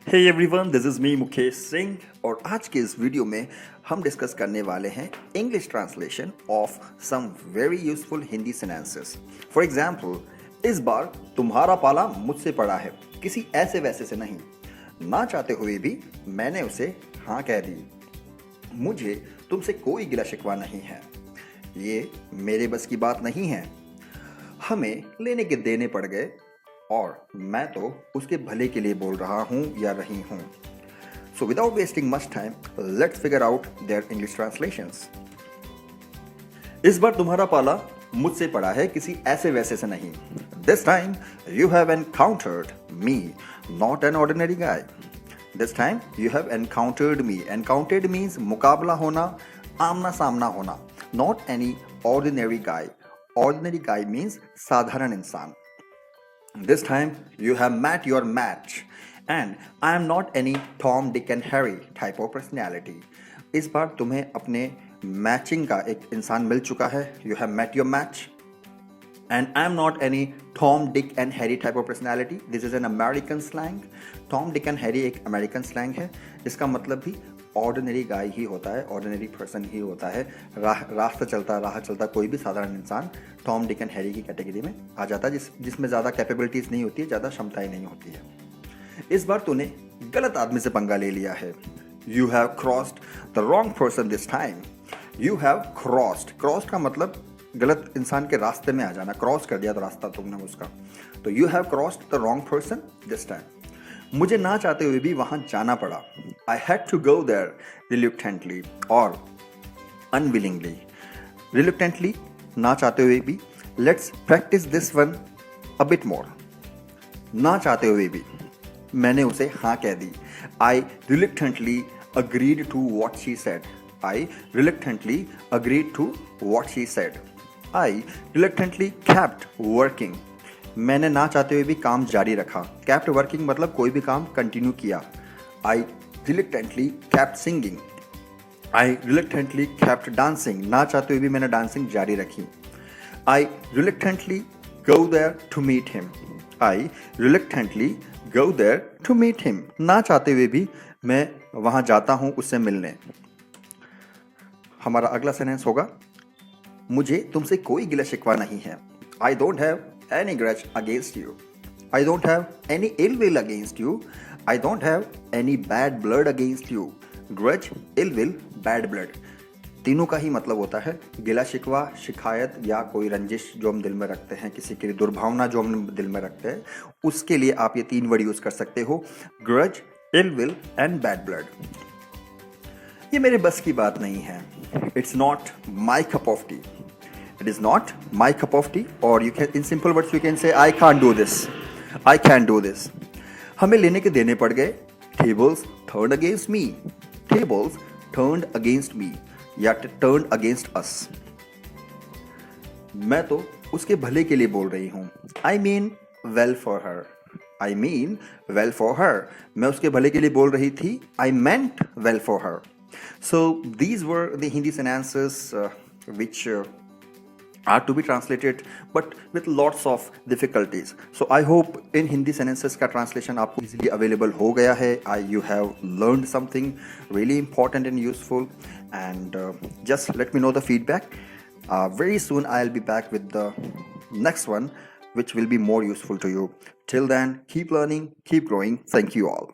Hey everyone, this is me Mukesh Singh और आज के इस वीडियो में हम डिस्कस करने वाले हैं English translation of some very useful Hindi sentences. For example, इस बार तुम्हारा पाला मुझसे पड़ा है, किसी ऐसे वैसे से नहीं। ना चाहते हुए भी मैंने उसे हाँ कह दी। मुझे तुमसे कोई गिला शिकवा नहीं है, ये मेरे बस की बात नहीं है। हमें लेने के देने पड़ गए और मैं तो उसके भले के लिए बोल रहा हूं या रही हूं। So without wasting much time, let's figure out their English translations. इस बार तुम्हारा पाला मुझसे पड़ा है, किसी ऐसे वैसे से नहीं। This time you have encountered me, not an ordinary guy. This time you have encountered me. Encountered means मुकाबला होना, आमना सामना होना। Not any ordinary guy. Ordinary guy means साधारण इंसान। This time you have met your match and I am not any Tom, Dick and Harry type of personality. इस बार तुम्हें अपने matching का एक इंसान मिल चुका है। You have met your match and I am not any Tom, Dick and Harry type of personality. This is an American slang. Tom, Dick and Harry एक American slang है, जिसका मतलब भी ऑर्डिनरी गाय ही होता है, ऑर्डिनरी पर्सन ही होता है। राह चलता कोई भी साधारण इंसान टॉम, डिक एंड हैरी की कैटेगरी में आ जाता है, जिसमें ज़्यादा कैपेबिलिटीज़ नहीं होती है, ज़्यादा क्षमताएं नहीं होती है। इस बार तूने गलत आदमी से पंगा ले लिया है। You have crossed the wrong person this time. You have crossed का मतलब गलत इंसान के रास्ते में आ जाना। क्रॉस कर दिया तो रास्ता तुमने उसका। तो you have crossed the wrong person this time. मुझे ना चाहते हुए भी वहां जाना पड़ा। I had to go there reluctantly और अनविलिंगली। रिलुक्टेंटली, ना चाहते हुए भी। Let's practise this one a bit more. ना चाहते हुए भी मैंने उसे हाँ कह दी। I reluctantly agreed to what she said. I reluctantly agreed to what she said. I reluctantly kept working. मैंने ना चाहते हुए भी काम जारी रखा। kept वर्किंग मतलब कोई भी काम कंटिन्यू किया। आई रिलुक्टेंटली kept सिंगिंग। आई रिलुक्टेंटली kept डांसिंग। ना चाहते हुए भी मैंने डांसिंग जारी रखी। आई रिलुक्टेंटली go there to meet him। I रिलुक्टेंटली go there to meet him। ना चाहते हुए भी मैं वहां जाता हूं उससे मिलने। हमारा अगला सेंटेंस होगा, मुझे तुमसे कोई गिला शिकवा नहीं है। I don't have any grudge against you. I don't have any ill will against you. I don't have any bad blood against you. Grudge, ill will, bad blood. तीनों का ही मतलब होता है गिला शिकवा, शिकायत या कोई रंजिश जो हम दिल में रखते हैं, किसी के लिए दुर्भावना जो हम दिल में रखते हैं, उसके लिए आप ये तीन वर्ड यूज कर सकते हो, grudge, ill will and bad blood. ये मेरे बस की बात नहीं है। It's not my cup of tea. It is not my cup of tea, or you can, in simple words, you can say, I can't do this. I can't do this. हमें लेने के देने पड़ गए। Tables turned against me. Tables turned against me, या turned against us. मैं तो उसके भले के लिए बोल रही हूँ। I mean well for her. I mean well for her. मैं उसके भले के लिए बोल रही थी। I meant well for her. So these were the Hindi sentences which are to be translated but with lots of difficulties. So I hope in Hindi sentences का translation आपको easily available हो गया है। You have learned something really important and useful, and just let me know the feedback. Very soon I'll be back with the next one which will be more useful to you. Till then, keep learning, keep growing. Thank you all.